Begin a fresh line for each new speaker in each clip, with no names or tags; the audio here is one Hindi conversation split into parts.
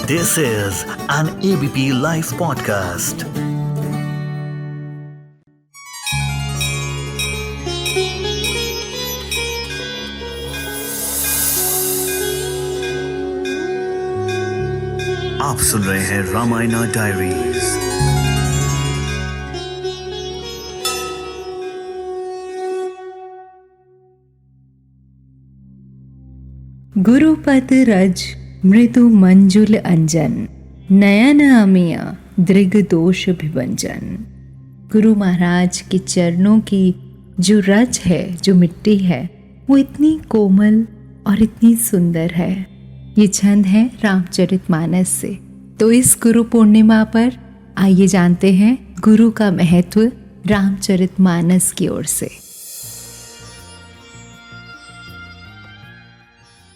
This is an ABP Life podcast. आप सुन रहे हैं रामायणा डायरीज।
गुरुपद रज मृदु मंजुल अंजन, नयन अमिया दृग दोष विभंजन। गुरु महाराज के चरणों की जो रज है, जो मिट्टी है, वो इतनी कोमल और इतनी सुंदर है। ये छंद है रामचरितमानस से। तो इस गुरु पूर्णिमा पर आइए जानते हैं गुरु का महत्व रामचरितमानस की ओर से।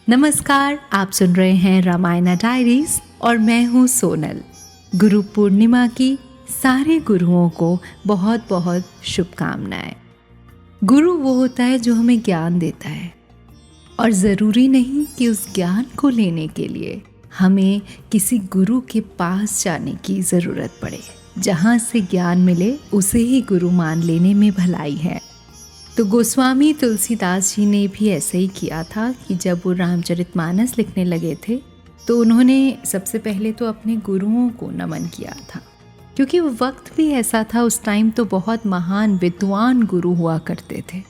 नमस्कार, आप सुन रहे हैं रामायणा डायरीज और मैं हूँ सोनल। गुरु पूर्णिमा की सारे गुरुओं को बहुत बहुत शुभकामनाएं। गुरु वो होता है जो हमें ज्ञान देता है, और ज़रूरी नहीं कि उस ज्ञान को लेने के लिए हमें किसी गुरु के पास जाने की ज़रूरत पड़े। जहाँ से ज्ञान मिले उसे ही गुरु मान लेने में भलाई है। तो गोस्वामी तुलसीदास जी ने भी ऐसे ही किया था कि जब वो रामचरितमानस लिखने लगे थे तो उन्होंने सबसे पहले तो अपने गुरुओं को नमन किया था, क्योंकि वो वक्त भी ऐसा था। उस टाइम तो बहुत महान विद्वान गुरु हुआ करते थे।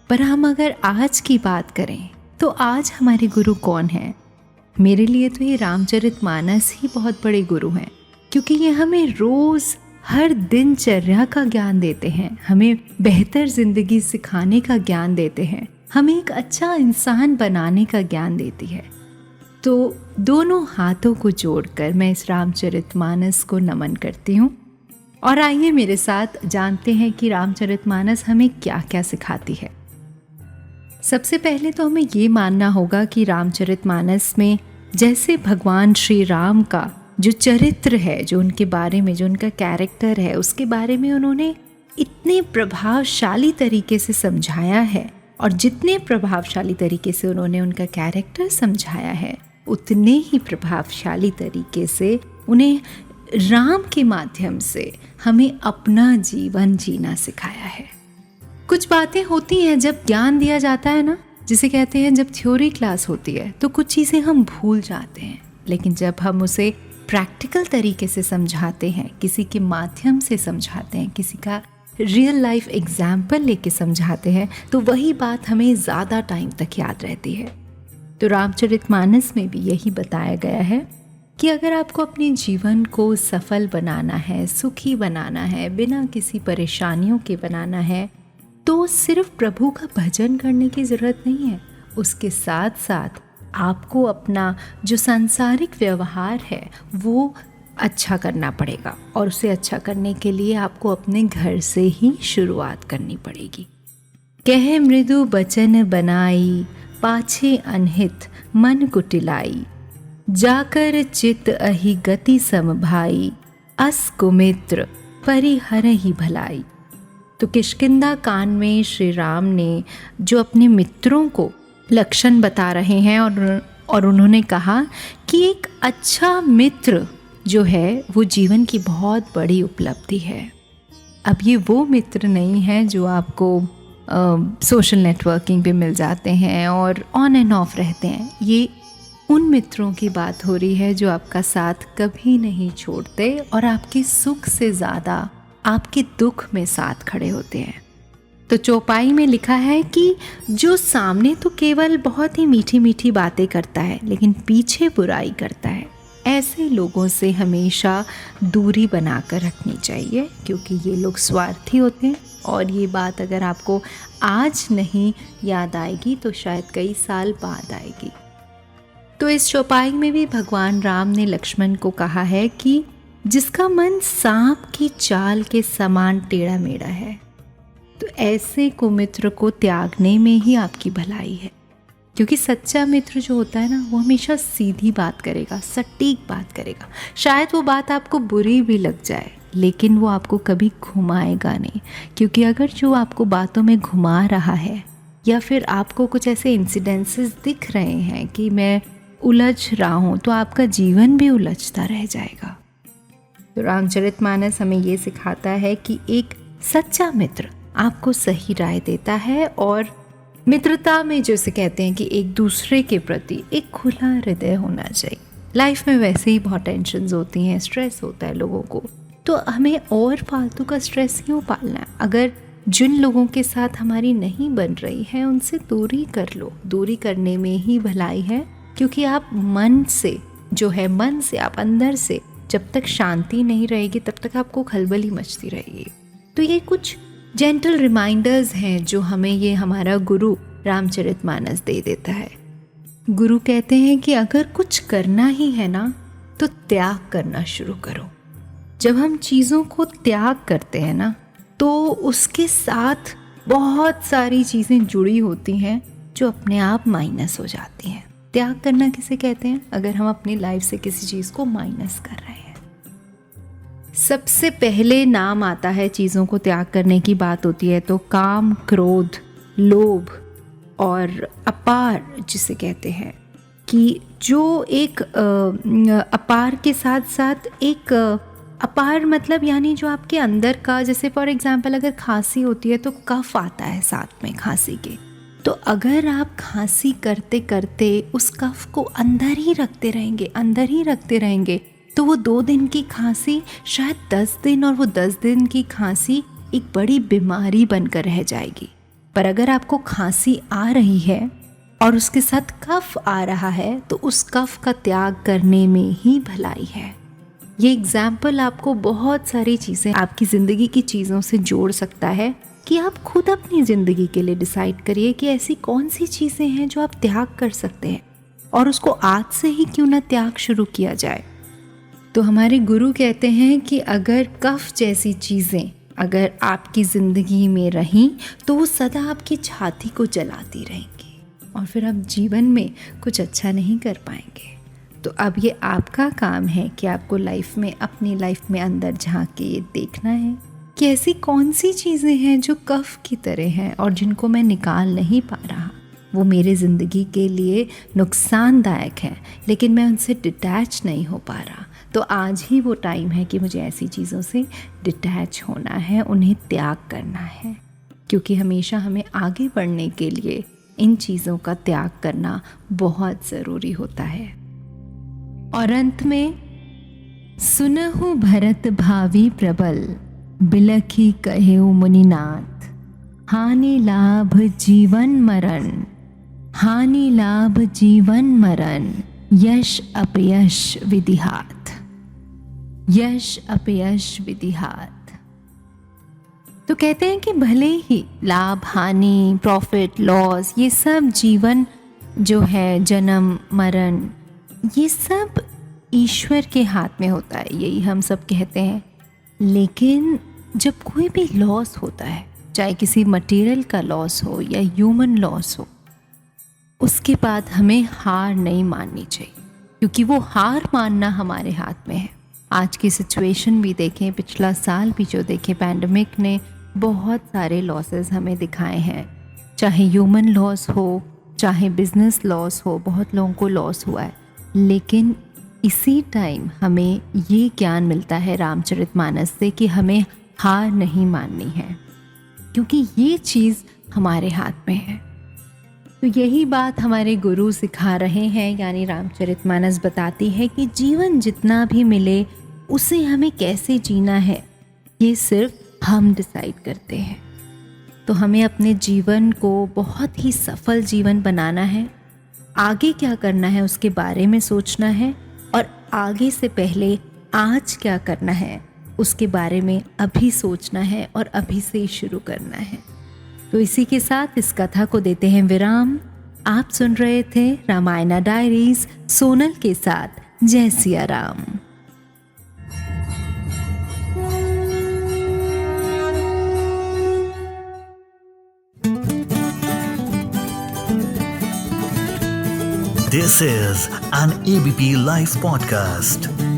पर हम अगर आज की बात करें तो आज हमारे गुरु कौन हैं? मेरे लिए तो ये रामचरितमानस ही बहुत बड़े गुरु हैं, क्योंकि ये हमें रोज़ हर दिनचर्या का ज्ञान देते हैं, हमें बेहतर ज़िंदगी सिखाने का ज्ञान देते हैं, हमें एक अच्छा इंसान बनाने का ज्ञान देती है। तो दोनों हाथों को जोड़कर मैं इस रामचरितमानस को नमन करती हूँ। और आइए मेरे साथ जानते हैं कि रामचरितमानस हमें क्या क्या सिखाती है। सबसे पहले तो हमें ये मानना होगा कि रामचरितमानस में जैसे भगवान श्री राम का जो चरित्र है, जो उनके बारे में, जो उनका कैरेक्टर है, उसके बारे में उन्होंने इतने प्रभावशाली तरीके से समझाया है, और जितने प्रभावशाली तरीके से उन्होंने उनका कैरेक्टर समझाया है, उतने ही प्रभावशाली तरीके से उन्हें राम के माध्यम से हमें अपना जीवन जीना सिखाया है। कुछ बातें होती हैं जब ज्ञान दिया जाता है ना, जिसे कहते हैं जब थ्योरी क्लास होती है तो कुछ चीज़ें हम भूल जाते हैं, लेकिन जब हम उसे प्रैक्टिकल तरीके से समझाते हैं, किसी के माध्यम से समझाते हैं, किसी का रियल लाइफ एग्जाम्पल लेके समझाते हैं, तो वही बात हमें ज़्यादा टाइम तक याद रहती है। तो रामचरितमानस में भी यही बताया गया है कि अगर आपको अपने जीवन को सफल बनाना है, सुखी बनाना है, बिना किसी परेशानियों के बनाना है, तो सिर्फ प्रभु का भजन करने की ज़रूरत नहीं है। उसके साथ साथ आपको अपना जो सांसारिक व्यवहार है वो अच्छा करना पड़ेगा, और उसे अच्छा करने के लिए आपको अपने घर से ही शुरुआत करनी पड़ेगी। कह मृदु बचन बनाई, पाछे अनहित मन कुटिलाई, जाकर चित अहि गति समभाई, अस कुमित्र परिहर ही भलाई। तो किष्किंधा कांड में श्री राम ने जो अपने मित्रों को लक्षण बता रहे हैं, और उन्होंने कहा कि एक अच्छा मित्र जो है वो जीवन की बहुत बड़ी उपलब्धि है। अब ये वो मित्र नहीं है जो आपको सोशल नेटवर्किंग पे मिल जाते हैं और ऑन एंड ऑफ रहते हैं। ये उन मित्रों की बात हो रही है जो आपका साथ कभी नहीं छोड़ते और आपके सुख से ज़्यादा आपके दुख में साथ खड़े होते हैं। तो चौपाई में लिखा है कि जो सामने तो केवल बहुत ही मीठी मीठी बातें करता है, लेकिन पीछे बुराई करता है, ऐसे लोगों से हमेशा दूरी बनाकर रखनी चाहिए, क्योंकि ये लोग स्वार्थी होते हैं। और ये बात अगर आपको आज नहीं याद आएगी तो शायद कई साल बाद आएगी। तो इस चौपाई में भी भगवान राम ने लक्ष्मण को कहा है कि जिसका मन सांप की चाल के समान टेढ़ा मेढ़ा है, तो ऐसे कुमित्र को त्यागने में ही आपकी भलाई है। क्योंकि सच्चा मित्र जो होता है ना, वो हमेशा सीधी बात करेगा, सटीक बात करेगा। शायद वो बात आपको बुरी भी लग जाए, लेकिन वो आपको कभी घुमाएगा नहीं। क्योंकि अगर जो आपको बातों में घुमा रहा है, या फिर आपको कुछ ऐसे इंसिडेंसेस दिख रहे हैं कि मैं उलझ रहा हूँ तो आपका जीवन भी उलझता रह जाएगा। तो रामचरितमानस हमें ये सिखाता है कि एक सच्चा मित्र आपको सही राय देता है, और मित्रता में जैसे कहते हैं कि एक दूसरे के प्रति एक खुला हृदय होना चाहिए। लाइफ में वैसे ही बहुत टेंशन्स होती हैं, स्ट्रेस होता है लोगों को, तो हमें और फालतू का स्ट्रेस क्यों पालना है। अगर जिन लोगों के साथ हमारी नहीं बन रही है उनसे दूरी कर लो, दूरी करने में ही भलाई है, क्योंकि आप मन से जो है, मन से आप अंदर से जब तक शांति नहीं रहेगी तब तक आपको खलबली मचती रहेगी। तो ये कुछ जेंटल रिमाइंडर्स हैं जो हमें ये हमारा गुरु रामचरितमानस दे देता है। गुरु कहते हैं कि अगर कुछ करना ही है ना तो त्याग करना शुरू करो। जब हम चीज़ों को त्याग करते हैं ना तो उसके साथ बहुत सारी चीज़ें जुड़ी होती हैं जो अपने आप माइनस हो जाती हैं। त्याग करना किसे कहते हैं? अगर हम अपनी लाइफ से किसी चीज़ को माइनस कर रहे हैं। सबसे पहले नाम आता है चीज़ों को त्याग करने की बात होती है तो काम, क्रोध, लोभ और अपार जिसे कहते हैं, कि जो एक अपार के साथ साथ एक अपार मतलब यानी जो आपके अंदर का, जैसे फॉर एग्जांपल अगर खांसी होती है तो कफ आता है साथ में खांसी के, तो अगर आप खांसी करते करते उस कफ को अंदर ही रखते रहेंगे तो वो 2 दिन की खांसी शायद 10 दिन, और वो 10 दिन की खांसी एक बड़ी बीमारी बनकर रह जाएगी। पर अगर आपको खांसी आ रही है और उसके साथ कफ आ रहा है तो उस कफ का त्याग करने में ही भलाई है। ये एग्जाम्पल आपको बहुत सारी चीज़ें आपकी ज़िंदगी की चीज़ों से जोड़ सकता है कि आप खुद अपनी ज़िंदगी के लिए डिसाइड करिए कि ऐसी कौन सी चीज़ें हैं जो आप त्याग कर सकते हैं, और उसको आज से ही क्यों ना त्याग शुरू किया जाए। तो हमारे गुरु कहते हैं कि अगर कफ जैसी चीज़ें अगर आपकी ज़िंदगी में रहीं तो वो सदा आपकी छाती को जलाती रहेंगी और फिर आप जीवन में कुछ अच्छा नहीं कर पाएंगे। तो अब ये आपका काम है कि आपको लाइफ में, अपनी लाइफ में अंदर झांक के ये देखना है कि ऐसी कौन सी चीज़ें हैं जो कफ की तरह हैं और जिनको मैं निकाल नहीं पा रहा, वो मेरे ज़िंदगी के लिए नुकसानदायक है, लेकिन मैं उनसे डिटैच नहीं हो पा रहा। तो आज ही वो टाइम है कि मुझे ऐसी चीज़ों से डिटैच होना है, उन्हें त्याग करना है, क्योंकि हमेशा हमें आगे बढ़ने के लिए इन चीज़ों का त्याग करना बहुत ज़रूरी होता है। और अंत में, सुनहु भरत भावी प्रबल, बिलखी कहेउ मुनिनाथ, हानि लाभ जीवन मरण, हानि लाभ जीवन मरण, यश अपयश विधिहात, यश अपयश विधिहात। तो कहते हैं कि भले ही लाभ, हानि, प्रॉफिट, लॉस, ये सब जीवन जो है, जन्म, मरण, ये सब ईश्वर के हाथ में होता है, यही हम सब कहते हैं। लेकिन जब कोई भी लॉस होता है, चाहे किसी मटेरियल का लॉस हो या ह्यूमन लॉस हो, उसके बाद हमें हार नहीं माननी चाहिए, क्योंकि वो हार मानना हमारे हाथ में है। आज की सिचुएशन भी देखें, पिछला साल भी जो देखें, पैंडमिक ने बहुत सारे लॉसेस हमें दिखाए हैं, चाहे ह्यूमन लॉस हो, चाहे बिजनेस लॉस हो, बहुत लोगों को लॉस हुआ है। लेकिन इसी टाइम हमें ये ज्ञान मिलता है रामचरितमानस से कि हमें हार नहीं माननी है, क्योंकि ये चीज़ हमारे हाथ में है। तो यही बात हमारे गुरु सिखा रहे हैं, यानी रामचरितमानस बताती है कि जीवन जितना भी मिले उसे हमें कैसे जीना है, ये सिर्फ हम डिसाइड करते हैं। तो हमें अपने जीवन को बहुत ही सफल जीवन बनाना है, आगे क्या करना है उसके बारे में सोचना है, और आगे से पहले आज क्या करना है उसके बारे में अभी सोचना है और अभी से ही शुरू करना है। तो इसी के साथ इस कथा को देते हैं विराम। आप सुन रहे थे रामायणा डायरीज सोनल के साथ। जय Siya Ram.
This is an ABP Life podcast.